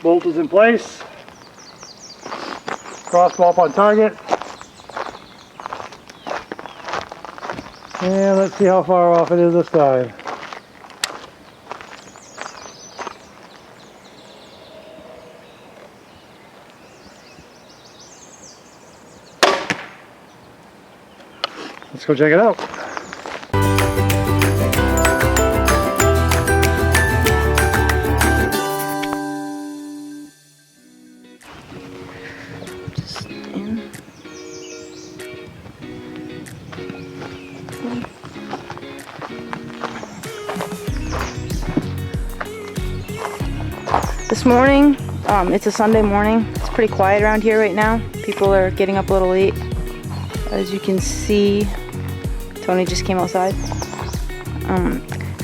Bolt is in place. Crossbow up on target. And let's see how far off it is this time. Let's go check it out. This morning, it's a Sunday morning. It's pretty quiet around here right now. People are getting up a little late. As you can see, Tony just came outside.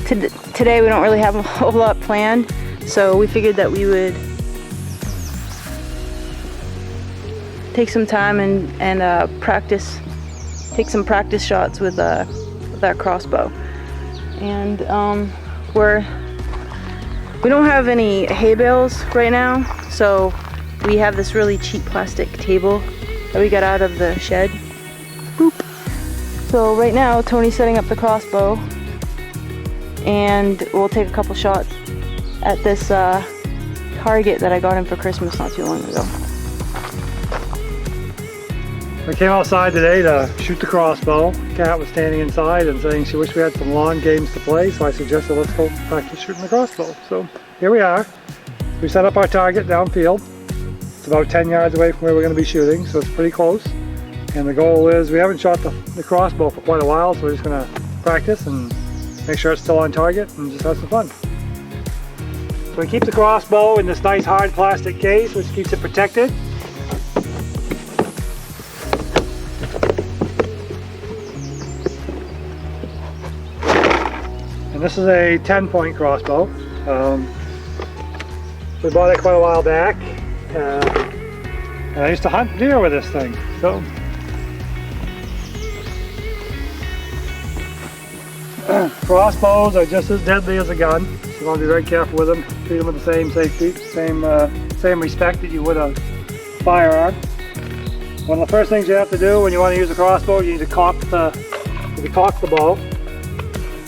Today we don't really have a whole lot planned, so we figured that we would take some time and take some practice shots with our crossbow. And we don't have any hay bales right now, so we have this really cheap plastic table that we got out of the shed. Boop. So right now Tony's setting up the crossbow, and we'll take a couple shots at this target that I got him for Christmas not too long ago. We came outside today to shoot the crossbow. Kat was standing inside and saying she wished we had some lawn games to play, so I suggested let's go practice shooting the crossbow. So here we are. We set up our target downfield. It's about 10 yards away from where we're going to be shooting, so it's pretty close. And the goal is, we haven't shot the crossbow for quite a while, so we're just going to practice and make sure it's still on target and just have some fun. So we keep the crossbow in this nice hard plastic case, which keeps it protected. And this is a 10-point crossbow. We bought it quite a while back. And I used to hunt deer with this thing. So crossbows are just as deadly as a gun, so you want to be very careful with them. Treat them with the same safety, same respect that you would a firearm. One of the first things you have to do when you want to use a crossbow, you need to cock the bow.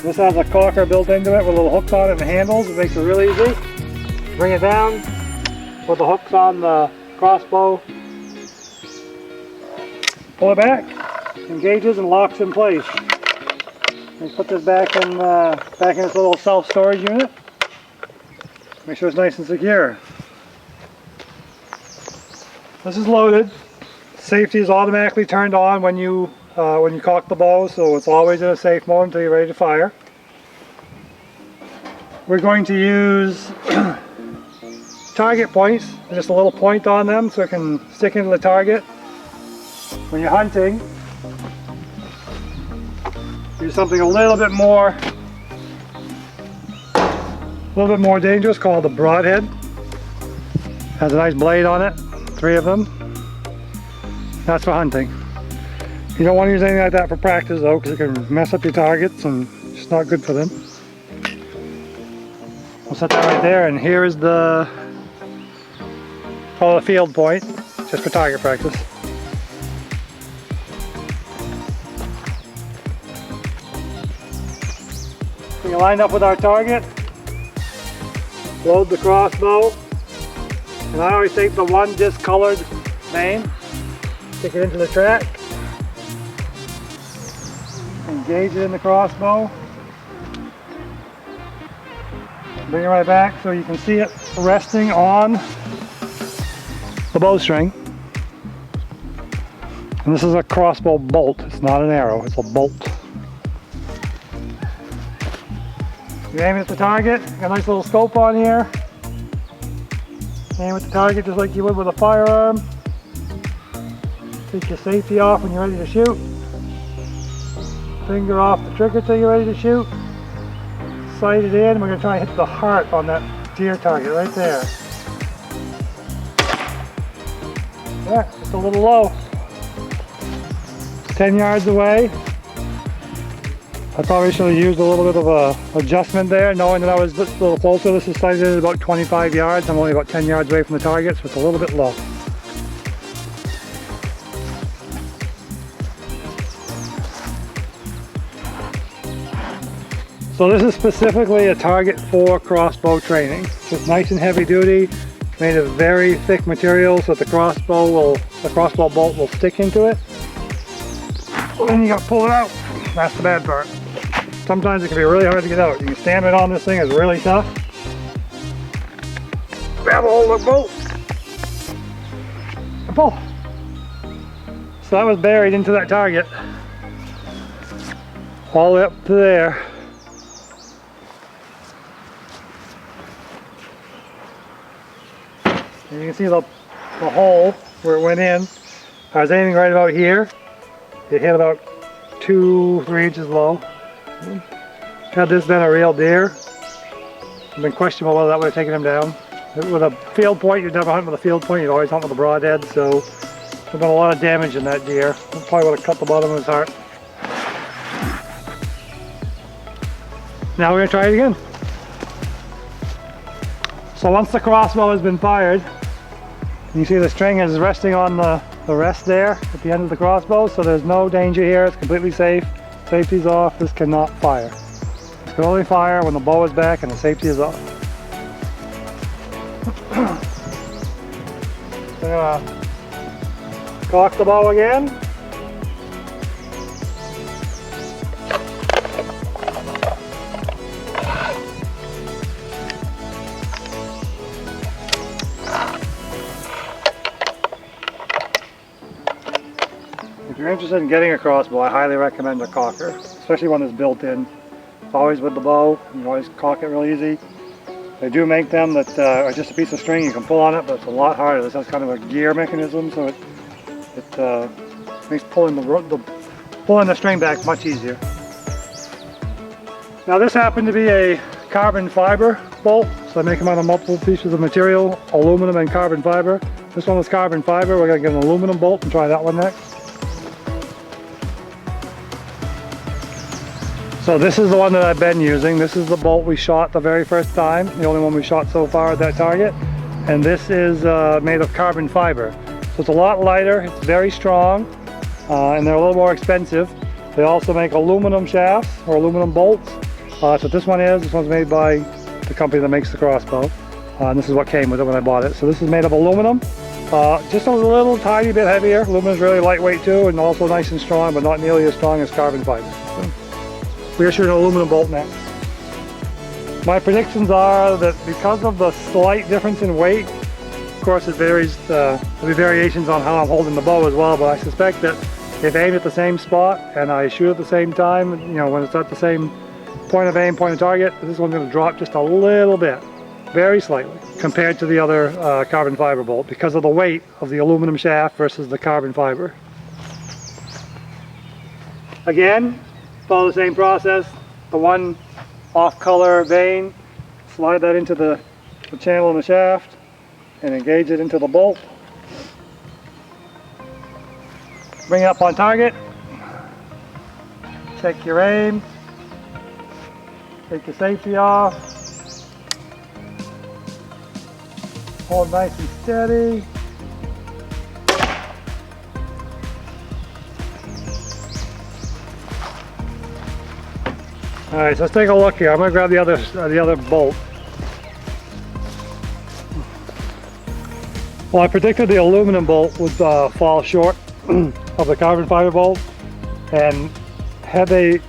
This has a cocker built into it with little hooks on it and handles. It makes it real easy. Bring it down, put the hooks on the crossbow, pull it back, engages and locks in place. And put this back in its little self-storage unit. Make sure it's nice and secure. This is loaded. Safety is automatically turned on when you cock the bow, so it's always in a safe mode until you're ready to fire. We're going to use target points, just a little point on them so it can stick into the target. When you're hunting, use something a little bit more dangerous called the broadhead. Has a nice blade on it, 3 of them. That's for hunting. You don't want to use anything like that for practice though, because it can mess up your targets and it's not good for them. We'll set that right there, and here is the field point, just for target practice. We're lined up with our target, load the crossbow, and I always take the one discolored main, stick it into the track, engage it in the crossbow, bring it right back so you can see it resting on the bowstring. And this is a crossbow bolt, it's not an arrow, it's a bolt. You aim it at the target, got a nice little scope on here. Aim at the target just like you would with a firearm. Take your safety off when you're ready to shoot. Finger off the trigger till you're ready to shoot. Sight it in, we're going to try and hit the heart on that deer target right there. Yeah, it's a little low. 10 yards away. I probably should have used a little bit of a adjustment there, knowing that I was a little closer. This is sighted at about 25 yards. I'm only about 10 yards away from the target, so it's a little bit low. So this is specifically a target for crossbow training. It's nice and heavy duty, made of very thick material so that the crossbow bolt will stick into it. Then you gotta pull it out. That's the bad part. Sometimes it can be really hard to get out. You can stand it on this thing, it's really tough. Grab a hold of the bolt and pull. So that was buried into that target. All the way up to there. And you can see the hole where it went in. I was aiming right about here. It hit about 2-3 inches low. Had this been a real deer, I've been questionable whether that would have taken him down. With a field point, you'd never hunt with a field point, you'd always hunt with a broadhead, so there's been a lot of damage in that deer. It probably would have cut the bottom of his heart. Now we're going to try it again. So once the crossbow has been fired, you see the string is resting on the rest there at the end of the crossbow, so there's no danger here, it's completely safe. Safety's off, this cannot fire. This can only fire when the bow is back and the safety is off. So I'm going to cock the bow again. If you're interested in getting a crossbow, I highly recommend a cocker, especially one that's built in. It's always with the bow, you can always cock it real easy. They do make them that are just a piece of string, you can pull on it, but it's a lot harder. This has kind of a gear mechanism, so it makes pulling the string back much easier. Now this happened to be a carbon fiber bolt, so I make them out of multiple pieces of material, aluminum and carbon fiber. This one was carbon fiber, we're going to get an aluminum bolt and try that one next. So this is the one that I've been using. This is the bolt we shot the very first time, the only one we shot so far at that target. And this is made of carbon fiber. So it's a lot lighter, it's very strong, and they're a little more expensive. They also make aluminum shafts or aluminum bolts. So this one's made by the company that makes the crossbow. And this is what came with it when I bought it. So this is made of aluminum, just a little tiny bit heavier. Aluminum is really lightweight too, and also nice and strong, but not nearly as strong as carbon fiber. So we're shooting an aluminum bolt next. My predictions are that because of the slight difference in weight, of course it varies, there'll be variations on how I'm holding the bow as well, but I suspect that if I aim at the same spot and I shoot at the same time, you know, when it's at the same point of aim, point of target, this one's going to drop just a little bit, very slightly, compared to the other carbon fiber bolt because of the weight of the aluminum shaft versus the carbon fiber. Again, follow the same process. The one off-color vein, slide that into the channel in the shaft and engage it into the bolt. Bring it up on target. Check your aim. Take the safety off. Hold nice and steady. Alright, so let's take a look here. I'm going to grab the other bolt. Well, I predicted the aluminum bolt would fall short of the carbon fiber bolt, and had it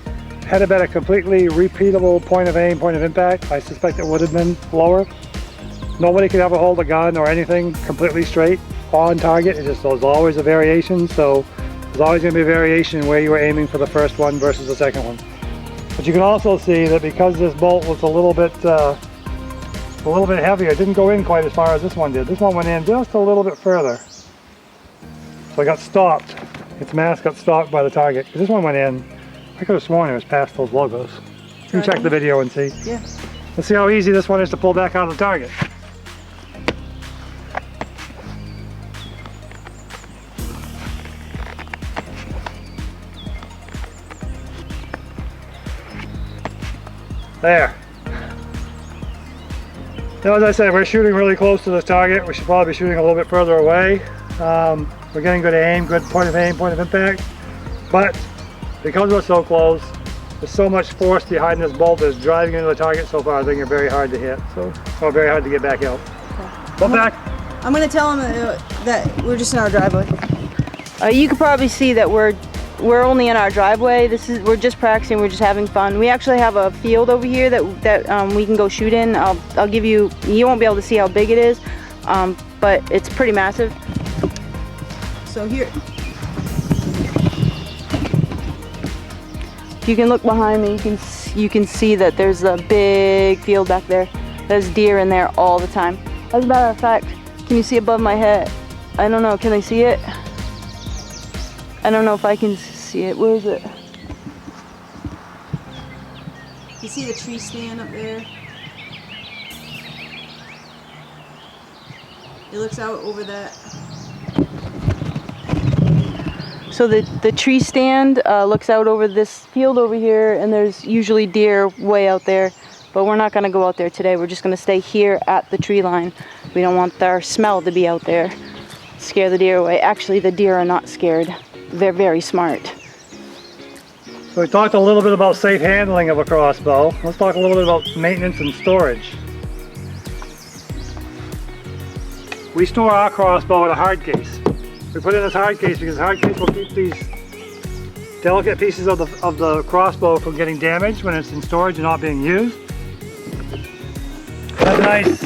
been a completely repeatable point of aim, point of impact, I suspect it would have been lower. Nobody could ever hold a gun or anything completely straight on target. There's always a variation, so there's always going to be a variation in where you were aiming for the first one versus the second one. But you can also see that because this bolt was a little bit heavier, it didn't go in quite as far as this one did. This one went in just a little bit further. So it got stopped. Its mass got stopped by the target. This one went in. I could have sworn it was past those logos. You can check the video and see. Yeah. Let's see how easy this one is to pull back out of the target. There. Now, as I said, we're shooting really close to this target. We should probably be shooting a little bit further away. We're getting good aim, good point of aim, point of impact. But because we're so close, there's so much force behind this bolt that's driving into the target so far, I think it's very hard to hit. Or very hard to get back out. Go back. I'm gonna tell him that we're just in our driveway. You can probably see that we're only in our driveway. We're just practicing. We're just having fun. We actually have a field over here that we can go shoot in. I'll give you. You won't be able to see how big it is, but it's pretty massive. So here, if you can look behind me, you can see that there's a big field back there. There's deer in there all the time. As a matter of fact, can you see above my head? I don't know. Can I see it? I don't know if I can see it. Where is it? You see the tree stand up there? It looks out over that. So the tree stand looks out over this field over here, and there's usually deer way out there, but we're not gonna go out there today. We're just gonna stay here at the tree line. We don't want our smell to be out there, scare the deer away. Actually, the deer are not scared. They're very smart. So we talked a little bit about safe handling of a crossbow. Let's talk a little bit about maintenance and storage. We store our crossbow in a hard case. We put it in this hard case because the hard case will keep these delicate pieces of the crossbow from getting damaged when it's in storage and not being used. That's nice.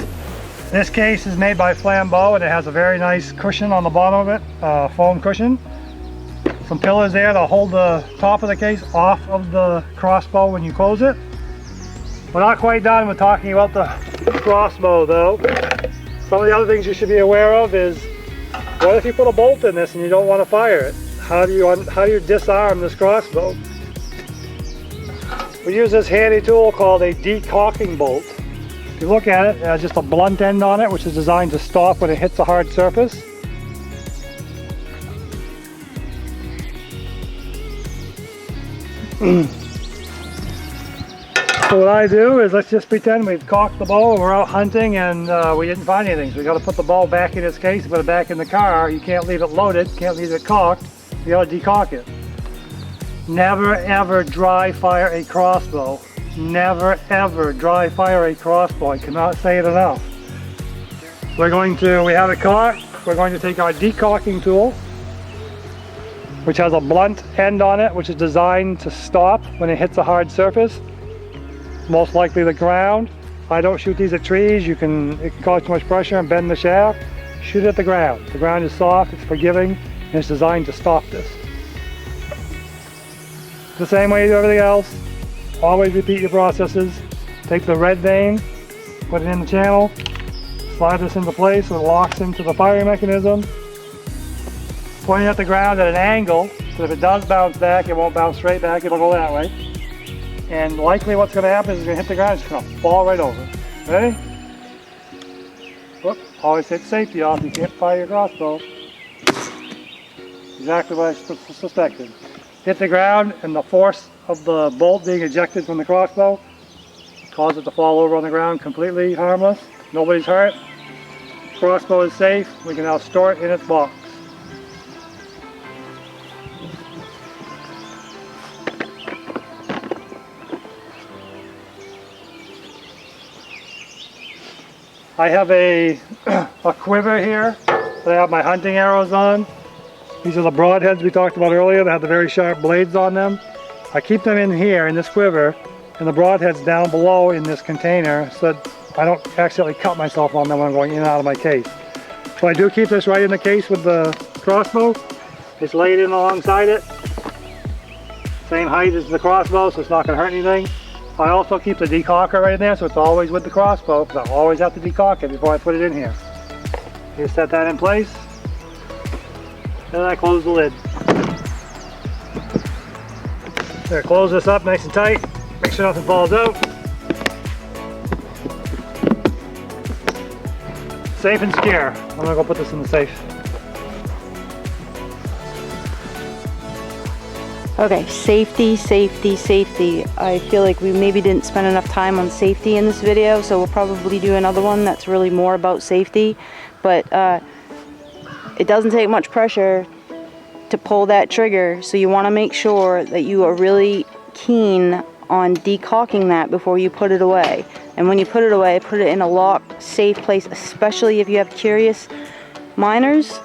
This case is made by Flambeau, and it has a very nice cushion on the bottom of it, foam cushion. Some pillars there to hold the top of the case off of the crossbow when you close it. We're not quite done with talking about the crossbow though. Some of the other things you should be aware of is, what if you put a bolt in this and you don't want to fire it? How do you disarm this crossbow? We use this handy tool called a decaulking bolt. If you look at it, it has just a blunt end on it, which is designed to stop when it hits a hard surface. So what I do is, let's just pretend we've caulked the bow and we're out hunting and we didn't find anything. So we got to put the bow back in its case, put it back in the car. You can't leave it loaded, can't leave it caulked. You got to decaulk it. Never ever dry fire a crossbow. Never ever dry fire a crossbow. I cannot say it enough. We have it caulked. We're going to take our decaulking tool, which has a blunt end on it, which is designed to stop when it hits a hard surface, most likely the ground. I don't shoot these at trees. It can cause too much pressure and bend the shaft. Shoot it at the ground. The ground is soft, it's forgiving, and it's designed to stop this. The same way you do everything else. Always repeat your processes. Take the red vein, put it in the channel, slide this into place so it locks into the firing mechanism. Pointing at the ground at an angle, so if it does bounce back, it won't bounce straight back, it'll go that way. And likely what's going to happen is it's going to hit the ground, it's going to fall right over. Ready? Whoop, always hit safety off, you can't fire your crossbow. Exactly what I suspected. Hit the ground, and the force of the bolt being ejected from the crossbow caused it to fall over on the ground, completely harmless. Nobody's hurt. Crossbow is safe. We can now store it in its box. I have a quiver here that I have my hunting arrows on. These are the broadheads we talked about earlier that have the very sharp blades on them. I keep them in here in this quiver, and the broadheads down below in this container so that I don't accidentally cut myself on them when I'm going in and out of my case. So I do keep this right in the case with the crossbow. It's laid in alongside it. Same height as the crossbow, so it's not going to hurt anything. I also keep the decaulker right in there, so it's always with the crossbow, because I always have to decaulk it before I put it in here. You set that in place, and then I close the lid. There, close this up nice and tight, make sure nothing falls out. Safe and secure. I'm gonna go put this in the safe. Okay, safety, safety, safety. I feel like we maybe didn't spend enough time on safety in this video, so we'll probably do another one that's really more about safety. But it doesn't take much pressure to pull that trigger, so you want to make sure that you are really keen on decaulking that before you put it away. And when you put it away, put it in a locked, safe place, especially if you have curious minors,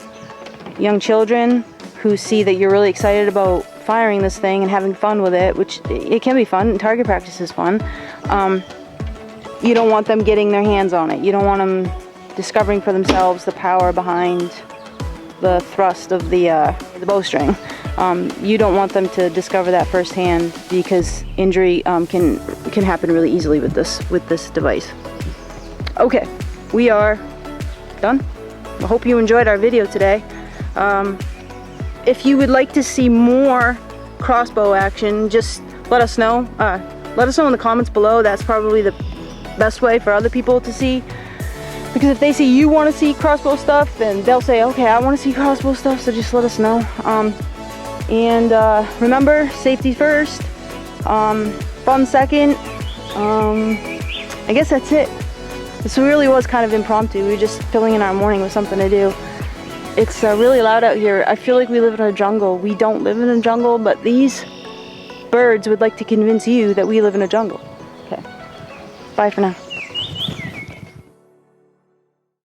young children who see that you're really excited about firing this thing and having fun with it, which it can be fun, and target practice is fun. You don't want them getting their hands on it. You don't want them discovering for themselves the power behind the thrust of the bowstring. You don't want them to discover that firsthand, because injury can happen really easily with this device. Okay, we are done. I hope you enjoyed our video today. If you would like to see more crossbow action, just let us know. Let us know in the comments below. That's probably the best way for other people to see. Because if they see you want to see crossbow stuff, then they'll say, okay, I want to see crossbow stuff, so just let us know. And remember, safety first, fun second. I guess that's it. This really was kind of impromptu. We were just filling in our morning with something to do. It's really loud out here. I feel like we live in a jungle. We don't live in a jungle, but these birds would like to convince you that we live in a jungle. Okay, bye for now.